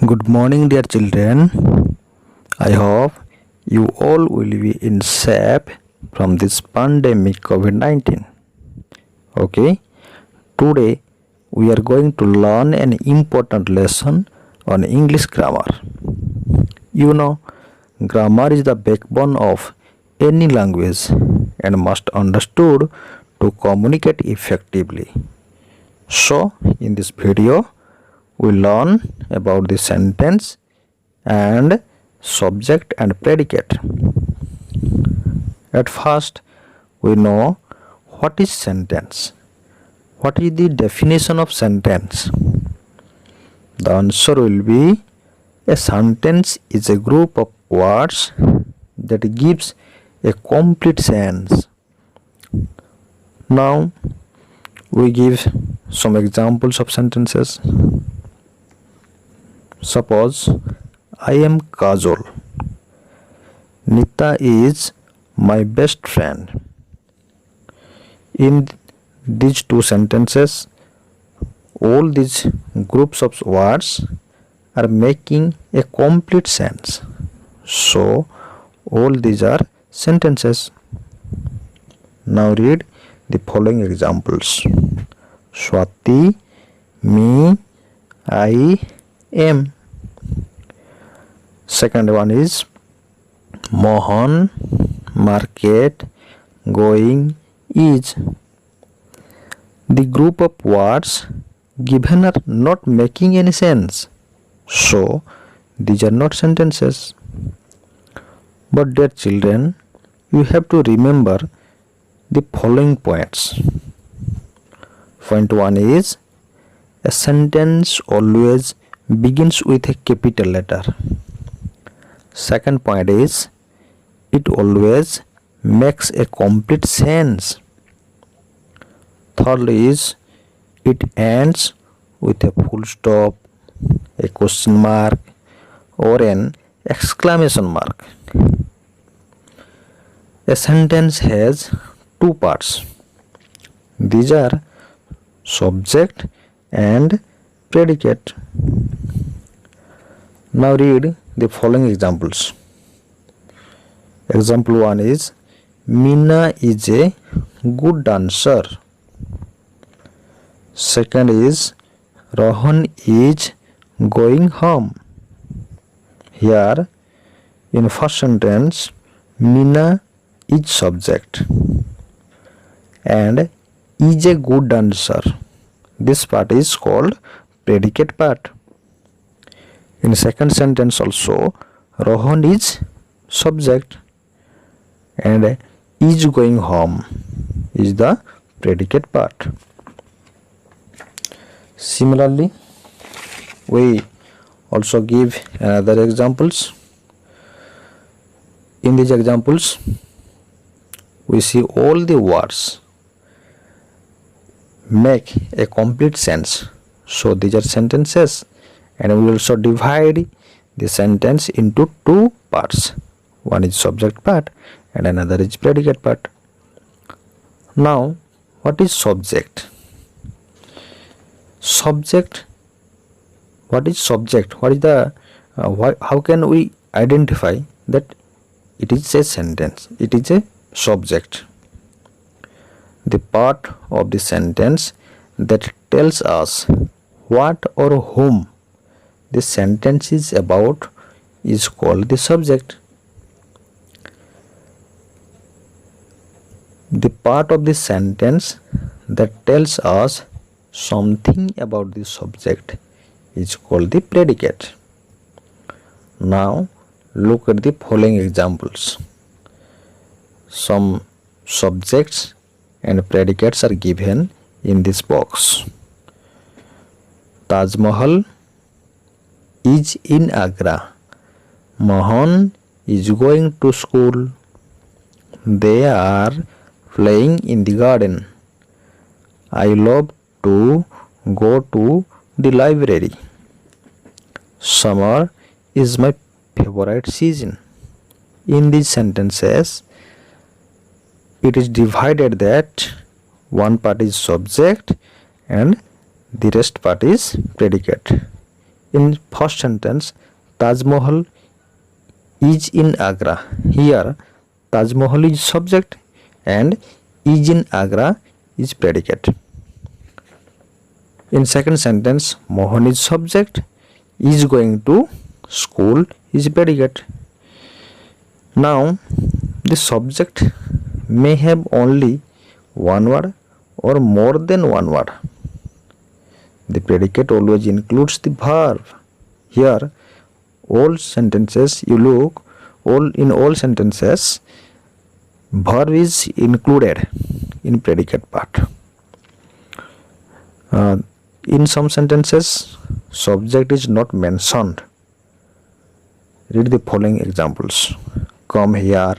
Good morning, dear children. I hope you all will be in shape from this pandemic COVID-19. Okay, today we are going to learn an important lesson on English grammar. You know, grammar is the backbone of any language and must understood to communicate effectively. So, in this video, we learn about the sentence and subject and predicate. At first, we know what is sentence. What is the definition of sentence? The answer will be a sentence is a group of words that gives a complete sense. Now, we give some examples of sentences. Suppose I am Kajol. Nita is my best friend. In these two sentences, all these groups of words are making a complete sense. So, all these are sentences. Now read the following examples. Swati, me, I am. Second one is Mohan, market, going, is. The group of words given are not making any sense. So, these are not sentences. But dear children, you have to remember the following points. Point 1 is a sentence always begins with a capital letter. Second point is it always makes a complete sense. Third is it ends with a full stop, a question mark, or an exclamation mark. A sentence has two parts. These are subject and predicate. Now read the following examples. Example 1 is Meena is a good dancer. Second is Rohan is going home. Here in first sentence Meena is subject and is a good dancer. This part is called predicate part. In second sentence also Rohan is subject and is going home is the predicate part. Similarly, we also give another examples. In these examples, we see all the words make a complete sense. So these are sentences, and we also divide the sentence into two parts. One is subject part and another is predicate part. Now, what is subject? Subject. What is subject? What is the? How can we identify that it is a sentence? It is a subject. The part of the sentence that tells us what or whom the sentence is about is called the subject. The part of the sentence that tells us something about the subject is called the predicate. Now look at the following examples. Some subjects and predicates are given in this box. Taj Mahal is in Agra. Mohan is going to school. They are playing in the garden. I love to go to the library. Summer is my favorite season. In these sentences, it is divided that one part is subject and the rest part is predicate. In first sentence, Taj Mahal is in Agra. Here, Taj Mahal is subject and is in Agra is predicate. In second sentence, Mohan is subject, is going to school is predicate. Now, the subject may have only one word or more than one word. The predicate always includes the verb. Here, all sentences you look, in all sentences, verb is included in predicate part. In some sentences, subject is not mentioned. Read the following examples. Come here,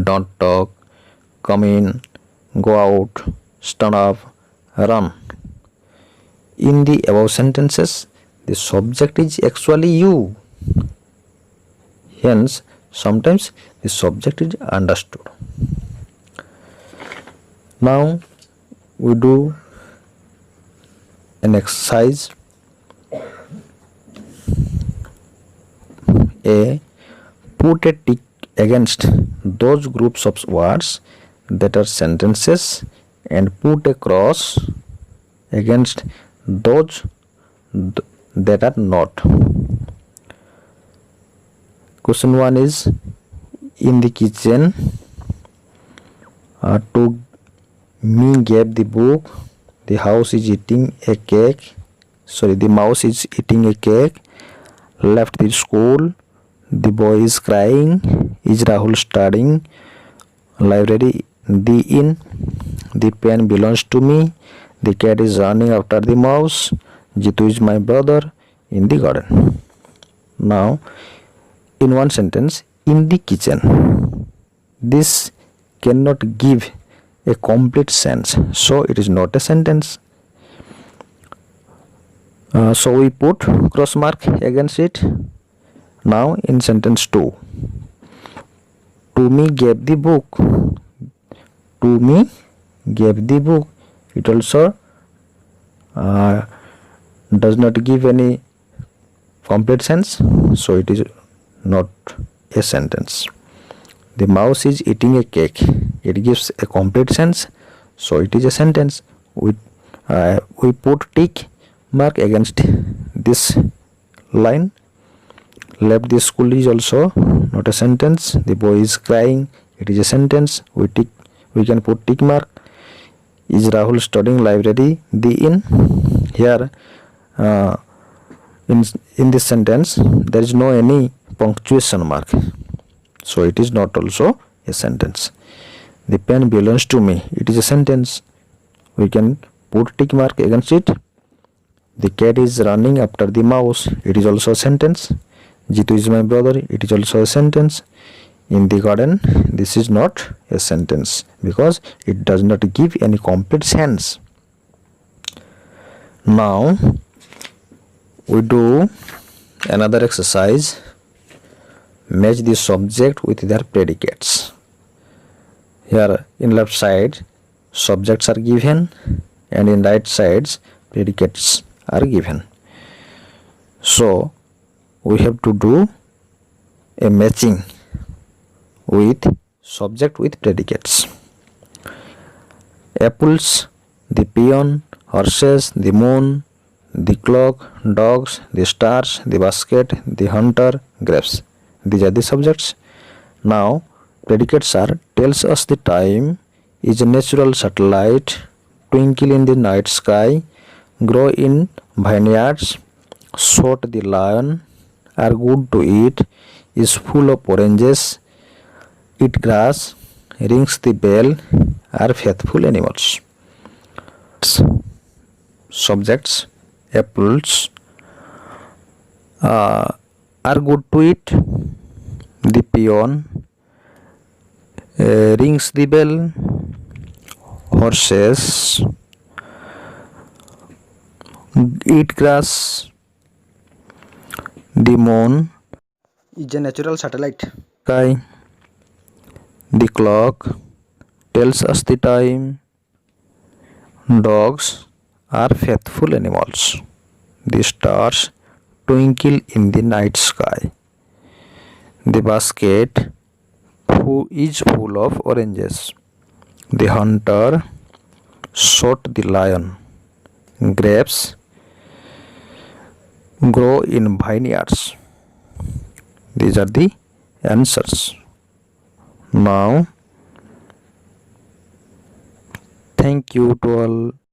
don't talk, come in, go out, stand up, run. In the above sentences, the subject is actually you. Hence, sometimes the subject is understood. Now, we do an exercise. A. Put a tick against those groups of words that are sentences and put a cross against those that are not. Question 1 is in the kitchen. To me gave the book. The house is eating a cake. The mouse is eating a cake. Left the school. The boy is crying. Is Rahul studying? Library. The inn. The pen belongs to me. The cat is running after the mouse. Jitu is my brother. In the garden. Now, in one sentence, in the kitchen. This cannot give a complete sense, so it is not a sentence. So we put cross mark against it. Now in sentence 2, to me gave the book. To me gave the book. It also does not give any complete sense, so it is not a sentence. The mouse is eating a cake. It gives a complete sense, so it is a sentence. We put tick mark against this line. Left the school is also not a sentence. The boy is crying. It is a sentence. We can put tick mark. Is Rahul studying? Library. The inn. Here, in this sentence, there is no any punctuation mark, so it is not also a sentence. The pen belongs to me. It is a sentence. We can put tick mark against it. The cat is running after the mouse. It is also a sentence. Jitu is my brother. It is also a sentence. In the garden, this is not a sentence because it does not give any complete sense. Now, we do another exercise. Match the subject with their predicates. Here in left side, subjects are given, and in right sides, predicates are given. So we have to do a matching with subject with predicates. Apples, the peon, horses, the moon, the clock, dogs, the stars, the basket, the hunter, grapes. These are the subjects. Now, predicates are tells us the time, is a natural satellite, twinkle in the night sky, grow in vineyards, shot the lion, are good to eat, is full of oranges, eat grass, rings the bell, are faithful animals. Subjects, apples, are good to eat, the peon, rings the bell, horses, eat grass, the moon is a natural satellite, sky, the clock tells us the time, dogs are faithful animals. The stars twinkle in the night sky. The basket is full of oranges. The hunter shot the lion. Grapes grow in vineyards. These are the answers. Now, thank you to all.